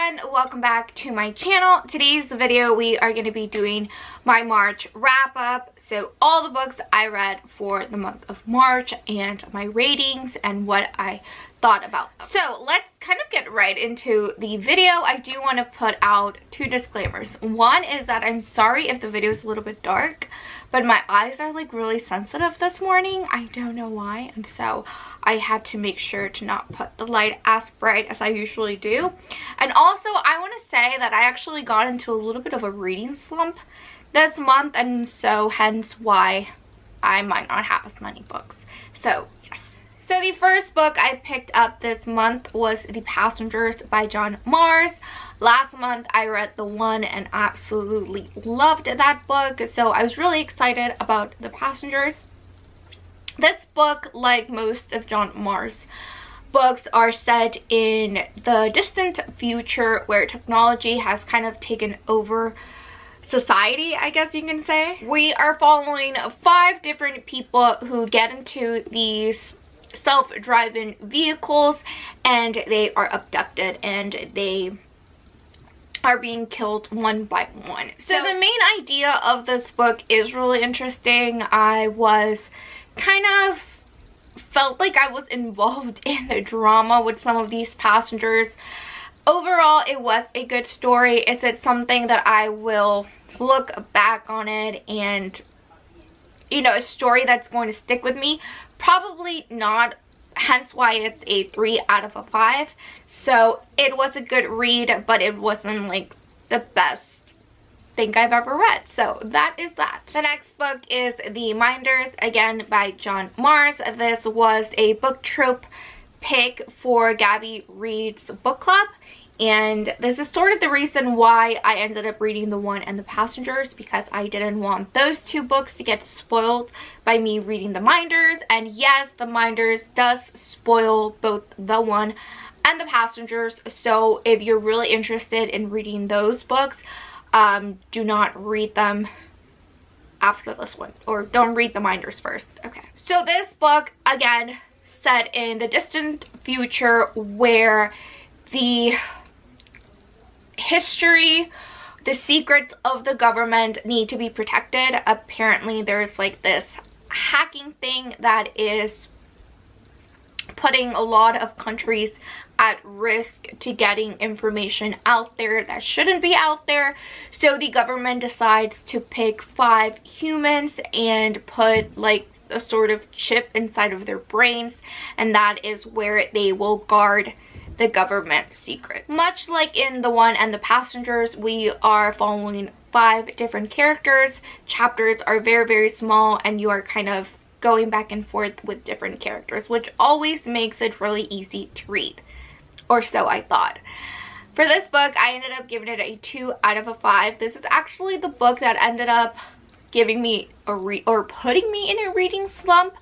everyone, welcome back to my channel. Today's video we are going to be doing my March wrap up, so all the books I read for the month of March and my ratings and what I thought about them. So let's kind of get right into the video. I do want to put out two disclaimers. One is that I'm sorry if the video is a little bit dark, but my eyes are like really sensitive this morning. I don't know why, and so I had to make sure to not put the light as bright as I usually do. And also I want to say that I actually got into a little bit of a reading slump this month, and so hence why I might not have as many books. So yes. So the first book I picked up this month was The Passengers by John Mars. Last month I read The One and absolutely loved that book, so I was really excited about The Passengers. This book, like most of John Mars' books, are set in the distant future where technology has kind of taken over society, I guess you can say. We are following 5 different people who get into these self-driving vehicles and they are abducted and they are being killed one by one. So the main idea of this book is really interesting. I was kind of felt like I was involved in the drama with some of these passengers. Overall, it was a good story. It's something that I will look back on it and, you know, a story that's going to stick with me. Probably not, hence why it's a 3 out of a 5. So it was a good read, but it wasn't like the best thing I've ever read. So that is that. The next book is The Minders, again by John Mars. This was a book trope pick for Gabby Reed's book club, and this is sort of the reason why I ended up reading The One and The Passengers, because I didn't want those 2 books to get spoiled by me reading The Minders. And yes, The Minders does spoil both The One and The Passengers, so if you're really interested in reading those books, do not read them after this one, or don't read The Minders first. Okay, so this book, again, set in the distant future where the history, the secrets of the government need to be protected. Apparently there's like this hacking thing that is putting a lot of countries at risk to getting information out there that shouldn't be out there. So the government decides to pick 5 humans and put like a sort of chip inside of their brains, and that is where they will guard the government secrets. Much like in The One and The Passengers, we are following 5 different characters. Chapters are very, very small, and you are kind of going back and forth with different characters, which always makes it really easy to read, or so I thought. For this book, I ended up giving it a 2 out of a 5. This is actually the book that ended up giving me or putting me in a reading slump.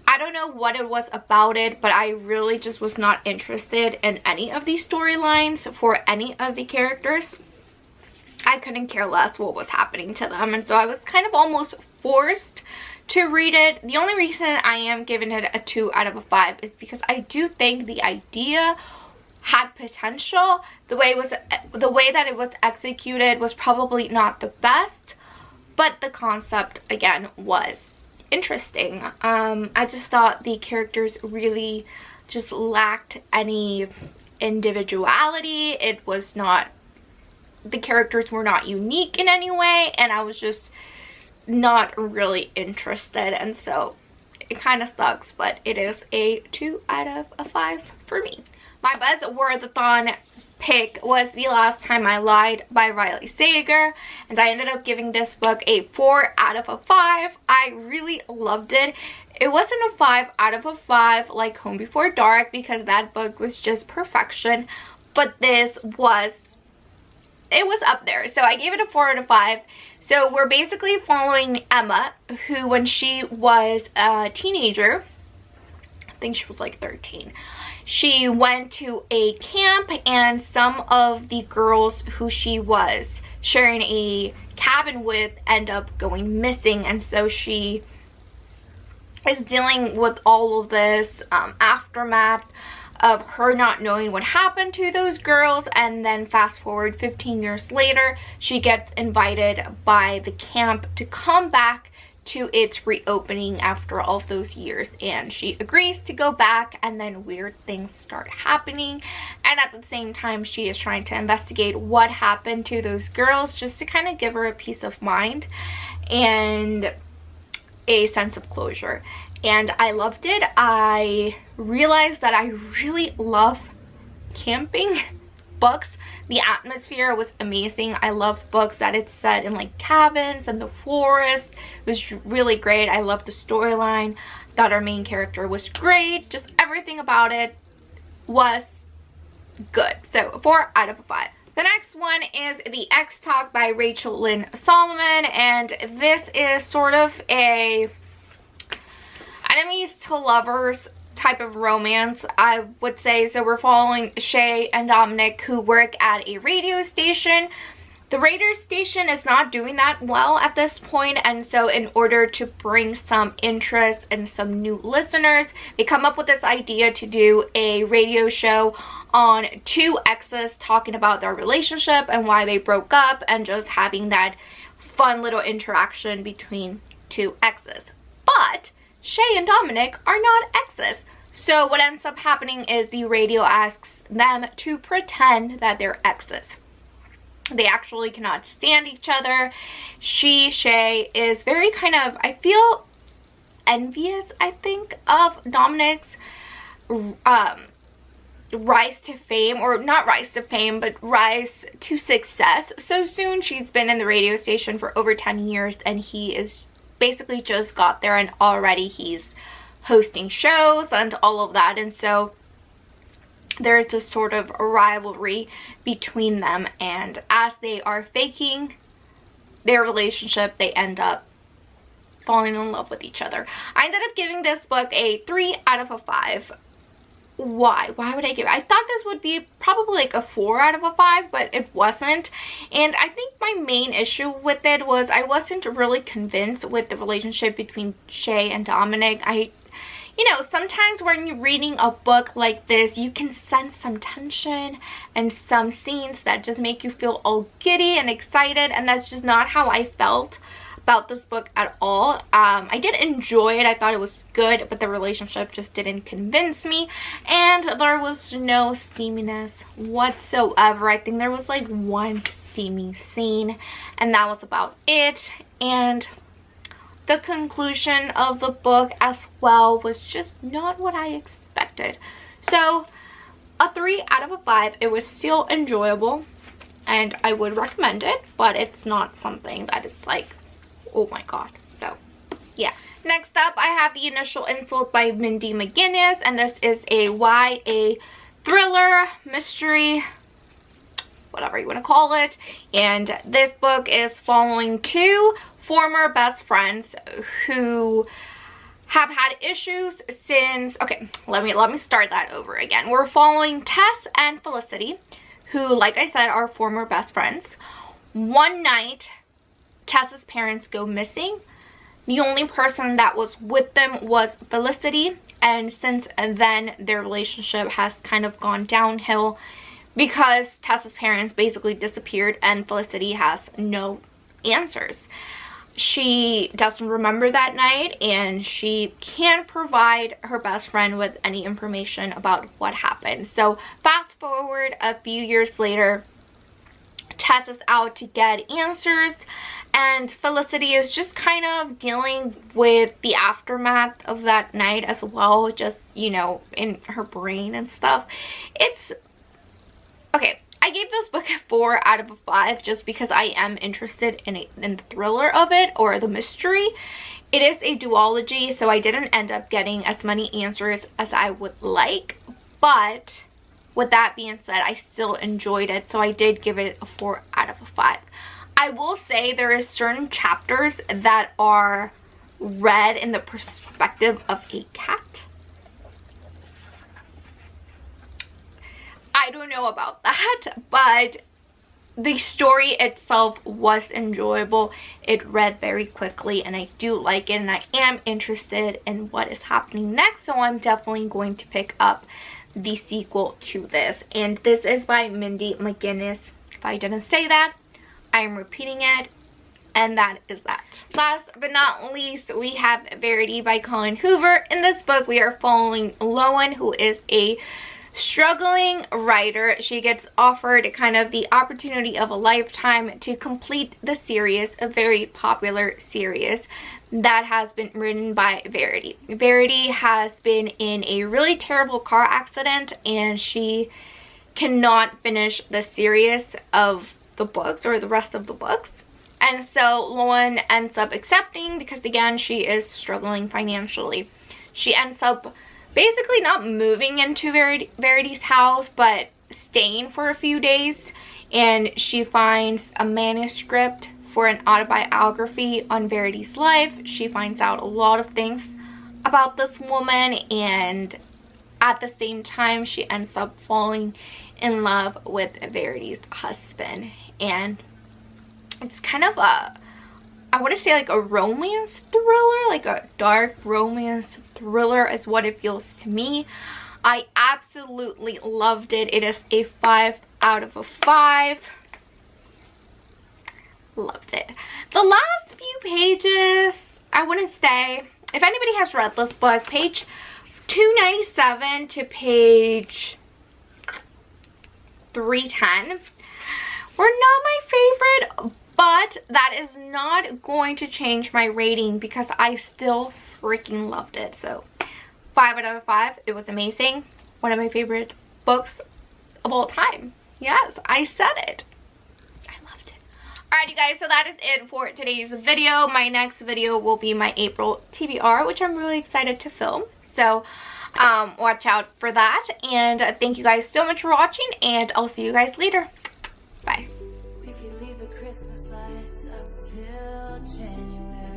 I don't know what it was about it, but I really just was not interested in any of these storylines for any of the characters. I couldn't care less what was happening to them, and so I was kind of almost forced to read it. The only reason I am giving it a 2 out of a 5 is because I do think the idea had potential. The way that it was executed was probably not the best, but the concept, again, was interesting. I just thought the characters really just lacked any individuality. It was not, the characters were not unique in any way, and I was just not really interested, and so it kind of sucks, but it is a 2 out of a 5 for me. My Buzzworthathon pick was The Last Time I Lied by Riley Sager, and I ended up giving this book a 4 out of a 5. I really loved it. It wasn't a 5 out of a 5 like Home Before Dark, because that book was just perfection, but this was, it was up there, so I gave it a 4 out of 5. So we're basically following Emma, who when she was a teenager, I think she was like 13, she went to a camp, and some of the girls who she was sharing a cabin with end up going missing, and so she is dealing with all of this aftermath of her not knowing what happened to those girls, and then fast forward 15 years later, she gets invited by the camp to come back to its reopening after all of those years, and she agrees to go back, and then weird things start happening, and at the same time she is trying to investigate what happened to those girls, just to kind of give her a peace of mind and a sense of closure. And I loved it. I realized that I really love camping books. The atmosphere was amazing. I love books that it's set in like cabins and the forest. It was really great. I loved the storyline. Thought our main character was great. Just everything about it was good. So 4 out of 5. The next one is The X Talk by Rachel Lynn Solomon, and this is sort of a enemies to lovers type of romance, I would say. So we're following Shay and Dominic, who work at a radio station. The radio station is not doing that well at this point, and so in order to bring some interest and some new listeners, they come up with this idea to do a radio show on two exes talking about their relationship and why they broke up, and just having that fun little interaction between two exes. But Shay and Dominic are not exes. So what ends up happening is the radio asks them to pretend that they're exes. They actually cannot stand each other. Shay, is very kind of, I feel, envious, I think, of Dominic's rise to fame, or not rise to fame, but rise to success so soon. She's been in the radio station for over 10 years, and he is basically just got there, and already he's hosting shows and all of that, and so there's this sort of a rivalry between them, and as they are faking their relationship, they end up falling in love with each other. I ended up giving this book a 3 out of 5. Why would I give it? I thought this would be probably like a 4 out of 5, but it wasn't. And I think my main issue with it was I wasn't really convinced with the relationship between Shay and Dominic. You know, sometimes when you're reading a book like this, you can sense some tension and some scenes that just make you feel all giddy and excited, and that's just not how I felt about this book at all. I did enjoy it. I thought it was good, but the relationship just didn't convince me, and there was no steaminess whatsoever. I think there was like one steamy scene, and that was about it. And the conclusion of the book as well was just not what I expected. So a 3 out of 5. It was still enjoyable, and I would recommend it, but it's not something that is like, oh my god. So yeah. Next up, I have The Initial Insult by Mindy McGinnis, and this is a YA thriller, mystery, whatever you want to call it. And this book is following two former best friends who have had issues since, okay, let me start that over again. We're following Tess and Felicity, who, like I said, are former best friends. One night, Tess's parents go missing. The only person that was with them was Felicity, and since then their relationship has kind of gone downhill because Tess's parents basically disappeared and Felicity has no answers. She doesn't remember that night, and she can't provide her best friend with any information about what happened. So fast forward a few years later, Tess is out to get answers, and Felicity is just kind of dealing with the aftermath of that night as well, just, you know, in her brain and stuff. It's okay. I gave this book a 4 out of 5 just because I am interested in the thriller of it, or the mystery. It is a duology, so I didn't end up getting as many answers as I would like, but with that being said, I still enjoyed it, so I did give it a 4 out of 5. I will say there is certain chapters that are read in the perspective of a cat. I don't know about that, but the story itself was enjoyable. It read very quickly, and I do like it, and I am interested in what is happening next, so I'm definitely going to pick up the sequel to this, and this is by Mindy McGinnis. If I didn't say that, I am repeating it, and that is that. Last but not least, we have Verity by Colleen Hoover. In this book, we are following Loan, who is a struggling writer. She gets offered kind of the opportunity of a lifetime to complete the series, a very popular series that has been written by Verity. Verity has been in a really terrible car accident, and she cannot finish the series of the books, or the rest of the books. And so Loan ends up accepting, because again, she is struggling financially. She ends up basically not moving into Verity's house, but staying for a few days, and she finds a manuscript for an autobiography on Verity's life. She finds out a lot of things about this woman, and at the same time, she ends up falling in love with Verity's husband. And it's kind of a, I want to say like a romance thriller, like a dark romance thriller is what it feels to me. I absolutely loved it. It is a 5 out of 5. Loved it. The last few pages, I want to say, if anybody has read this book, page 297 to page 310 were not my favorite, but that is not going to change my rating because I still freaking loved it. So 5 out of 5. It was amazing. One of my favorite books of all time. Yes, I said it. I loved it. Alright, you guys, so that is it for today's video. My next video will be my April TBR, which I'm really excited to film. So watch out for that. And thank you guys so much for watching, and I'll see you guys later. Bye. We could leave the Christmas lights up till January.